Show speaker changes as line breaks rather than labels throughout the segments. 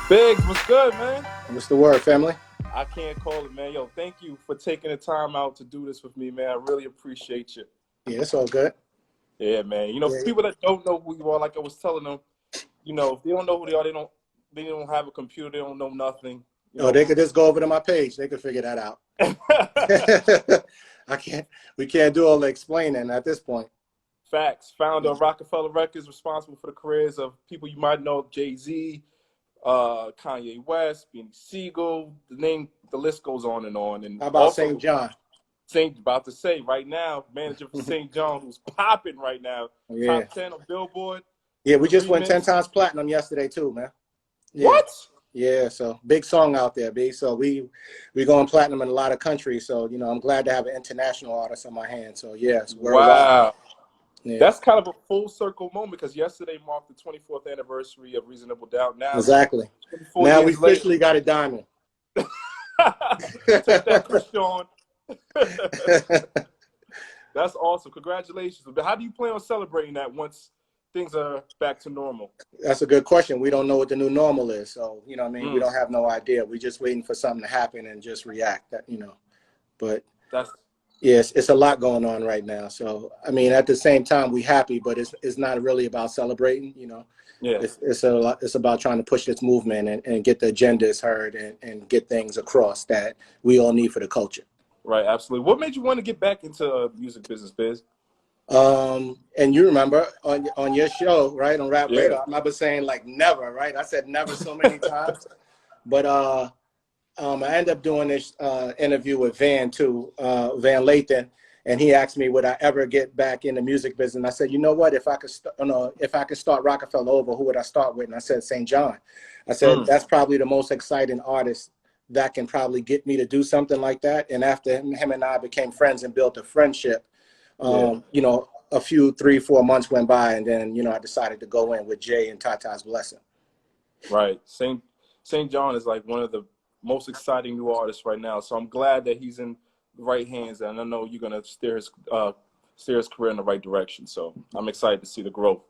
Biggs, what's good, man?
What's the word, family?
I can't call it, man. Yo, thank you for taking the time out to do this with me, man. I really appreciate you.
Yeah, it's all good.
Yeah, man. For
Yeah.
people that don't know who you are, like I was telling them, if they don't know who they are, they don't have a computer, they don't know nothing.
Oh, they could just go over to my page. They could figure that out. We can't do all the explaining at this point.
Facts. Founder of Roc-A-Fella Records, responsible for the careers of people you might know, JayZ, Kanye West, Beanie Siegel. The list goes on and on. And
How about
also,
St. John?
About to say right now, manager for St. John, who's popping right now.
Yeah.
Top 10 on Billboard.
Yeah, we just went 10 times platinum yesterday too, man. Yeah.
What?
Yeah, so big song out there, B. So we going platinum in a lot of countries. So, I'm glad to have an international artist on my hands. So, yes.
Wow.
Yeah.
That's kind of a full circle moment because yesterday marked the 24th anniversary of Reasonable Doubt. Now,
exactly. Now we officially got a diamond.
Take that, Christian. That's awesome. Congratulations. But how do you plan on celebrating that once things are back to normal?
That's a good question. We don't know what the new normal is. So, we don't have no idea. We're just waiting for something to happen and just react, But yes, it's a lot going on right now. So, at the same time, we're happy, but it's not really about celebrating,
Yeah.
It's about trying to push this movement and get the agendas heard and get things across that we all need for the culture.
Right, absolutely. What made you want to get back into music business, Biz?
And you remember on your show, right, on Rap Radar, I remember saying like never, right? I said never so many times. But I ended up doing this interview with Van too, Van Lathan, and he asked me would I ever get back in the music business. And I said, you know what, if I could start Roc-A-Fella over, who would I start with? And I said St. John. I said that's probably the most exciting artist that can probably get me to do something like that. And after him and I became friends and built a friendship, a few 3-4 months went by, and then I decided to go in with Jay and Tata's blessing.
Right. St. John is like one of the most exciting new artists right now. So I'm glad that he's in the right hands, and I know you're gonna steer his career in the right direction. So I'm excited to see the growth.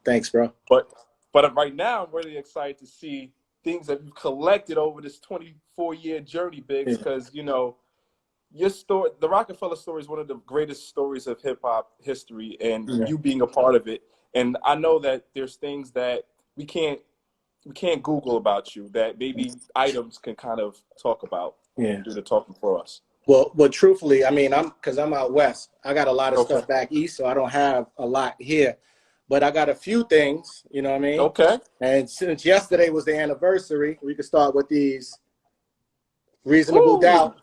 Thanks, bro.
But right now, I'm really excited to see things that you've collected over this 24-year journey, Biggs, because your story, the Roc-A-Fella story, is one of the greatest stories of hip hop history, and you being a part of it. And I know that there's things that we can't Google about you that maybe items can kind of talk about and do the talking for us.
Well, truthfully, because I'm out west, I got a lot of stuff back east, so I don't have a lot here. But I got a few things, you know what I mean?
Okay.
And since yesterday was the anniversary, we could start with these Reasonable Doubt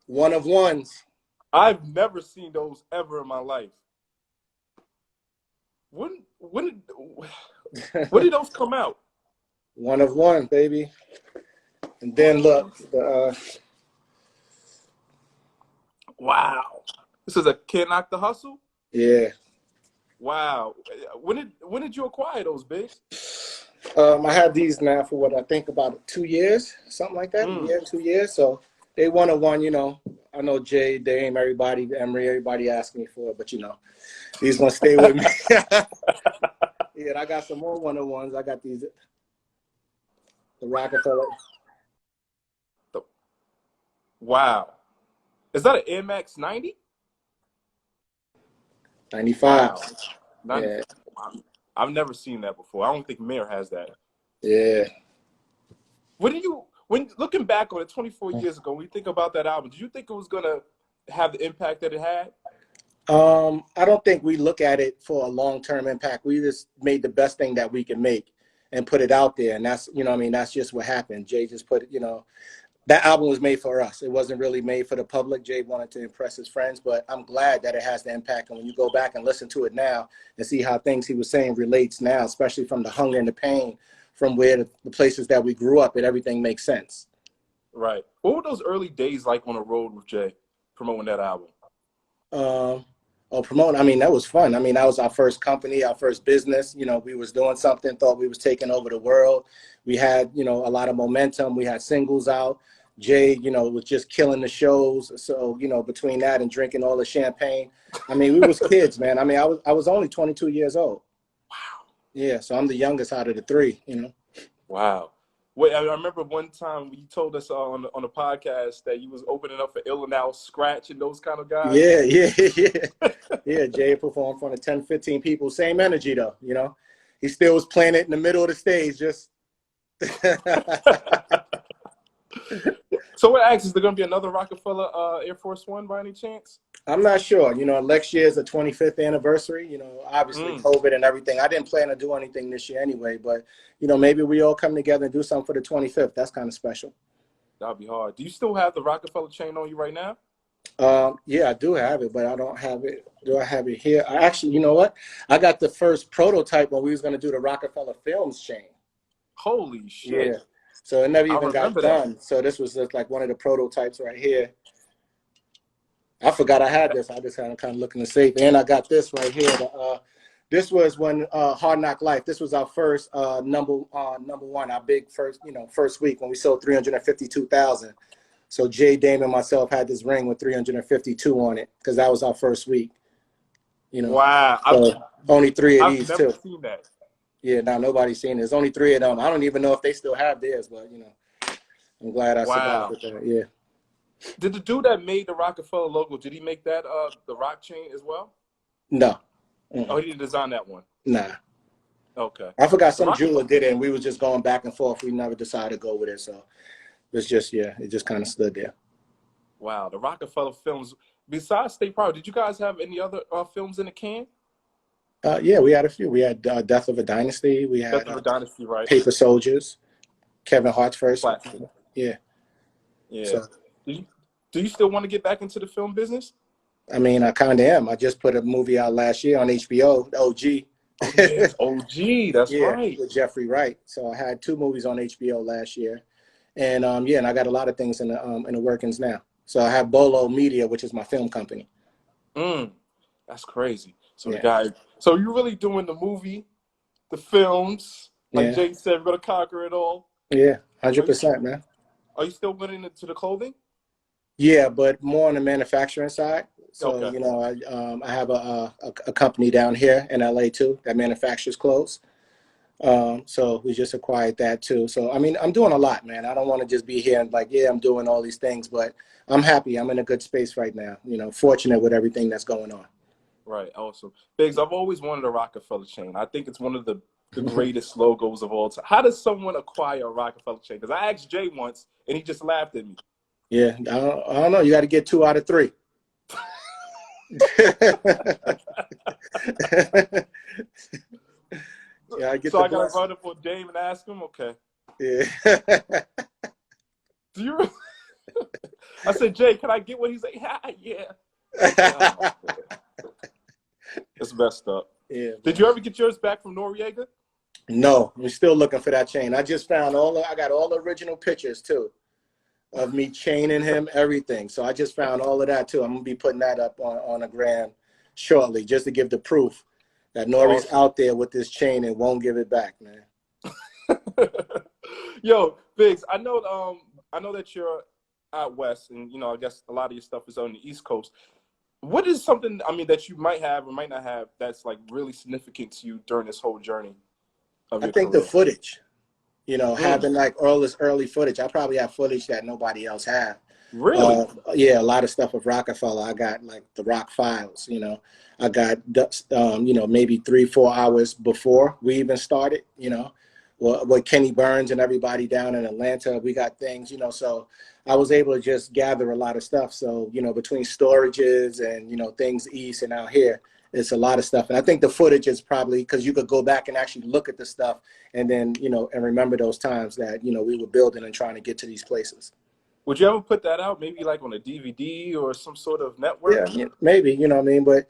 one of ones.
I've never seen those ever in my life. When did those come out?
One of one, baby. And then look,
wow. This is a Can't Knock the Hustle?
Yeah.
Wow. When did you acquire those, Biggs?
I have these now for what I think about 2 years, something like that. Yeah, 2 years. So they one of one, I know Jay, Dame, everybody, Emery, everybody asked me for it, but these gonna stay with me. Yeah, and I got some more one of ones. I got these, the Roc-A-Fella.
Wow. Is that an Air Max 90?
95.
Wow. 90.
Yeah.
I've never seen that before. I don't think Mayor has that.
Yeah.
When looking back on it 24 years ago, when you think about that album, did you think it was gonna have the impact that it had?
I don't think we look at it for a long-term impact. We just made the best thing that we can make and put it out there. And that's, that's just what happened. Jay just put it, that album was made for us. It wasn't really made for the public. Jay wanted to impress his friends, but I'm glad that it has the impact. And when you go back and listen to it now and see how things he was saying relates now, especially from the hunger and the pain, from where the places that we grew up, everything makes sense.
Right. What were those early days like on the road with Jay, promoting that album?
Promoting, that was fun. That was our first company, our first business. We was doing something, thought we was taking over the world. We had, a lot of momentum. We had singles out. Jay, was just killing the shows. So, between that and drinking all the champagne, we was kids, man. I was only 22 years old.
Wow.
Yeah, so I'm the youngest out of the three,
Wow. Wait, I remember one time you told us on the podcast that you was opening up for Ill and Out, Scratch, and those kind of guys.
Yeah, yeah, yeah. Yeah, Jay performed in front of 10, 15 people. Same energy, though, you know. He still was playing it in the middle of the stage, just...
So what acts, is there going to be another Rockefeller Air Force One by any chance?
I'm not sure. You know, next year is the 25th anniversary. You know, obviously COVID and everything. I didn't plan to do anything this year anyway, but, you know, maybe we all come together and do something for the 25th. That's kind of special.
That'd be hard. Do you still have the Rockefeller chain on you right now?
Yeah, I do have it, but I don't have it. Do I have it here? I actually, you know what? I got the first prototype when we was going to do the Rockefeller Films chain.
Holy shit.
Yeah. So it never
I
even got
remember
done.
that.
So this was just like one of the prototypes right here. I forgot I had this. I just had to kind of look in the safe. And I got this right here. This was when Hard Knock Life. This was our first number one, our big first week when we sold 352,000. So Jay, Dame, and myself had this ring with 352 on it because that was our first week. You know.
Wow.
So only 3 of
I've
these
never
too.
seen that.
Yeah, now nobody's seen it. There's only 3 of them. I don't even know if they still have theirs, but you know, I'm glad I survived with that. Yeah.
Did the dude that made the Rockefeller logo, did he make that the rock chain as well?
No.
Oh, he didn't design that one.
Nah.
Okay.
I forgot some jeweler did it, and we was just going back and forth. We never decided to go with it, so it's just it just kind of stood there.
Wow, the Rockefeller films. Besides State Property, did you guys have any other films in the can?
Yeah, we had a few. We had Death of a Dynasty. We had
Death of a Dynasty, right?
Paper Soldiers. Kevin Hart's first.
Classic.
Yeah.
Yeah.
So,
do you still want to get back into the film business?
I mean, I kind of am. I just put a movie out last year on HBO, OG.
Oh, yeah, OG, that's right.
With Jeffrey Wright. So I had 2 movies on HBO last year, and and I got a lot of things in the workings now. So I have Bolo Media, which is my film company.
That's crazy. So so you're really doing the movie, the films, like Jay said, we're gonna conquer it all.
Yeah, 100%, man.
Are you still getting into the clothing?
Yeah, but more on the manufacturing side. So
okay.
you know, I have a company down here in LA too that manufactures clothes. So we just acquired that too. So I mean, I'm doing a lot, man. I don't want to just be here and like, yeah, I'm doing all these things, but I'm happy. I'm in a good space right now. You know, fortunate with everything that's going on.
Right. Awesome. Biggs, I've always wanted a Rockefeller chain. I think it's one of the greatest logos of all time. How does someone acquire a Rockefeller chain? Because I asked Jay once and he just laughed at me.
Yeah, I don't know. You got to get 2 out of 3. Yeah, I
gotta run up on Dame and ask him. Okay.
Yeah.
Do you? I said, Jay, can I get one? He's like, yeah. It's messed up.
Yeah.
Did you ever get yours back from Noriega?
No, we're still looking for that chain. I just found I got all the original pictures too of me chaining him, everything. So I just found all of that too. I'm gonna be putting that up on a gram shortly, just to give the proof that Nori's out there with this chain and won't give it back, man.
Yo, Biggs, I know that you're out west, and you know, I guess a lot of your stuff is on the East Coast. What is something, I mean, that you might have or might not have that's like really significant to you during this whole journey of your career?
The footage, you know, having like all this early footage. I probably have footage that nobody else have.
Really?
Yeah, a lot of stuff with Rockefeller. I got like the Rock files, you know. I got, you know, maybe 3-4 hours before we even started, you know, with Kenny Burns and everybody down in Atlanta. We got things, you know, so I was able to just gather a lot of stuff. So, you know, between storages and, you know, things east and out here, it's a lot of stuff. And I think the footage is probably because you could go back and actually look at the stuff and then, you know, and remember those times that, you know, we were building and trying to get to these places.
Would you ever put that out, maybe like on a DVD or some sort of network?
Yeah, maybe, you know what I mean? But,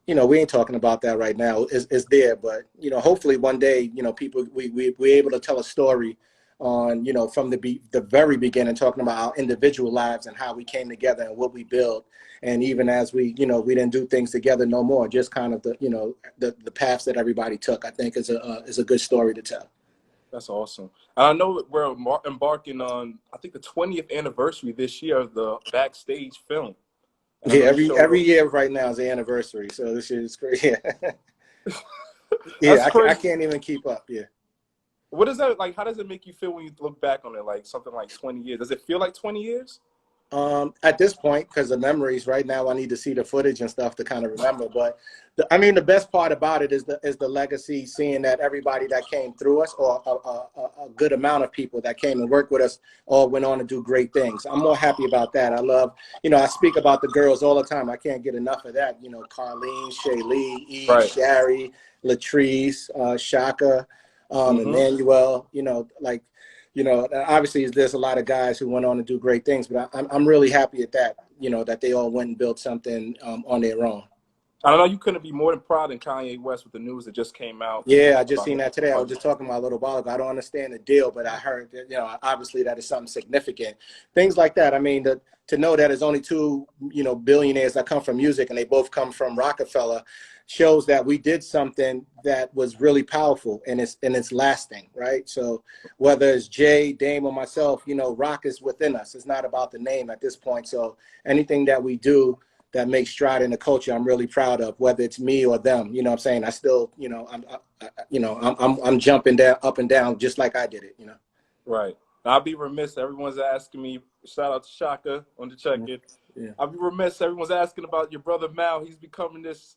you know, we ain't talking about that right now. It's there, but, you know, hopefully one day, you know, people, we're able to tell a story on, you know, from the very beginning, talking about our individual lives and how we came together and what we built. And even as we, you know, we didn't do things together no more, just kind of the, you know, the paths that everybody took, I think is a good story to tell.
That's awesome. I know we're embarking on, I think, the 20th anniversary this year of the Backstage film. And
yeah, every year right now is the anniversary, so this year is great. Yeah, yeah, I can't even keep up. Yeah.
What is that like? How does it make you feel when you look back on it? Like something like 20 years? Does it feel like 20 years?
At this point, because the memories right now, I need to see the footage and stuff to kind of remember. But I mean, the best part about it is the legacy, seeing that everybody that came through us, or a good amount of people that came and worked with us, all went on to do great things. I'm more happy about that. I love, I speak about the girls all the time. I can't get enough of that. Carlene, Shaylee, Eve,
Right.
Shari, Latrice, Shaka, Emmanuel. Obviously there's a lot of guys who went on to do great things, but I'm really happy at that, that they all went and built something on their own.
I don't know. You couldn't be more than proud than Kanye West with the news that just came out.
Yeah, I just seen that today. I was just talking about a little while ago. I don't understand the deal, but I heard that, obviously that is something significant. Things like that. I mean, to know that there's only two, billionaires that come from music, and they both come from Rockefeller, shows that we did something that was really powerful, and it's lasting, right? So whether it's Jay, Dame, or myself, rock is within us. It's not about the name at this point. So anything that we do that makes stride in the culture, I'm really proud of, whether it's me or them. You know what I'm saying? I still, I'm jumping down, up and down, just like I did it.
Right. I'll be remiss. Everyone's asking me. Shout out to Shaka on the check-in.
Yeah.
I'll be remiss. Everyone's asking about your brother Mal. He's becoming this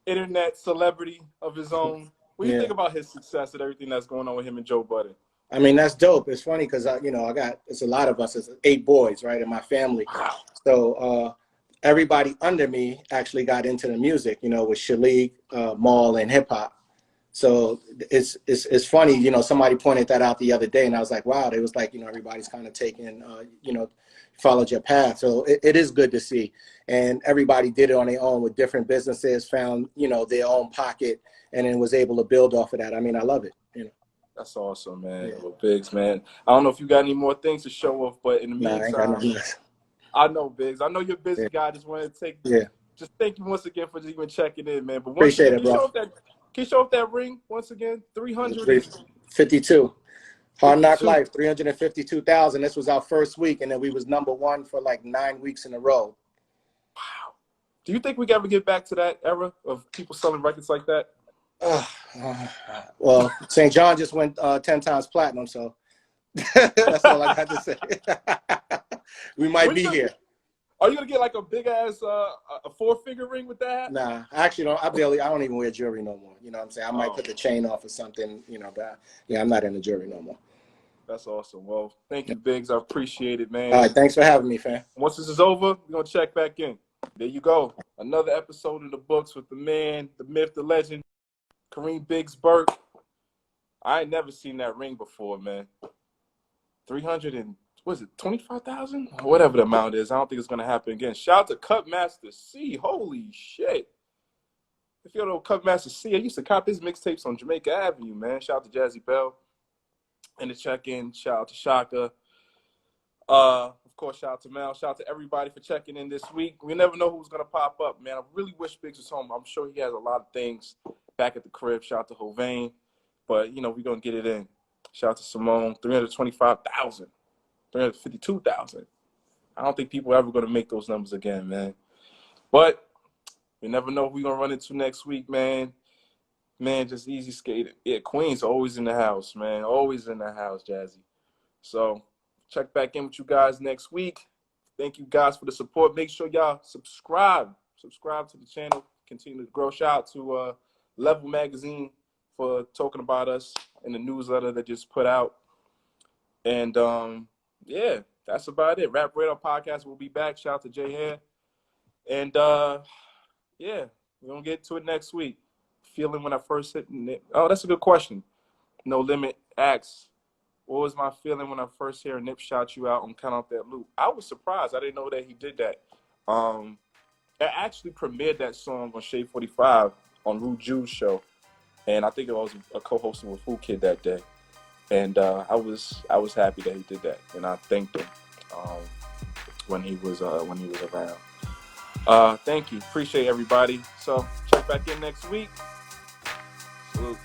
internet celebrity of his own. What do you think about his success and everything that's going on with him and Joe Budden?
I mean, that's dope. It's funny because it's a lot of us. It's 8 boys, right, in my family.
Wow.
So everybody under me actually got into the music, with Shalik, Maul, and hip hop. So it's funny, somebody pointed that out the other day, and I was like, wow. It was like, everybody's kind of taking, followed your path. So it is good to see. And everybody did it on their own with different businesses, found, their own pocket, and then was able to build off of that. I mean, I love it.
That's awesome, man. Yeah. Well, Biggs, man. I don't know if you got any more things to show off, but in the meantime, I know, Biggs. I know you're a busy guy. Just wanted to just thank you once again for just even checking in, man. But once
appreciate
again,
it, bro.
Can you show off that ring once again?
352. Hard Knock Life, 352,000. This was our first week, and then we was #1 for like 9 weeks in a row.
Wow. Do you think we can ever get back to that era of people selling records like that?
Well, St. John just went 10 times platinum, so that's all I got to say. We might be here.
Are you gonna get like a big ass a 4-figure ring with that?
Nah, I actually don't. I don't even wear jewelry no more. You know what I'm saying? I might put the chain off or something. But I'm not into jewelry no more.
That's awesome. Well, thank you, Biggs. I appreciate it, man.
All right, thanks for having me, fam.
Once this is over, we're gonna check back in. There you go. Another episode of the books with the man, the myth, the legend, Kareem Biggs Burke. I ain't never seen that ring before, man. 25,000? Whatever the amount is. I don't think it's gonna happen again. Shout out to Cutmaster C. Holy shit. If you don't know Cutmaster C, I used to cop his mixtapes on Jamaica Avenue, man. Shout out to JayZ Bell. And the check-in. Shout out to Shaka. Of course, shout out to Mel. Shout out to everybody for checking in this week. We never know who's gonna pop up, man. I really wish Biggs was home. I'm sure he has a lot of things back at the crib. Shout out to Hovain. But we're gonna get it in. Shout out to Simone. 325,000. 352,000. I don't think people are ever gonna make those numbers again, man. But we never know who we're gonna run into next week, man. Man, just easy skating. Yeah, Queen's always in the house, man. Always in the house, Jazzy. So check back in with you guys next week. Thank you guys for the support. Make sure y'all subscribe. Subscribe to the channel. Continue to grow. Shout out to Level Magazine for talking about us in the newsletter that just put out. And yeah, that's about it. Rap Radar Podcast will be back. Shout out to Jay Hair. And yeah, we're gonna get to it next week. Feeling when I first hit Nip. Oh, that's a good question. No Limit asks, what was my feeling when I first heard Nip shout you out on Count Out That Loop? I was surprised. I didn't know that he did that. I actually premiered that song on Shade 45 on Rude Jew's show. And I think I was a co-hosting with Food Kid that day. And I was happy that he did that. And I thanked him when he was around. Thank you. Appreciate everybody. So check back in next week. Salute.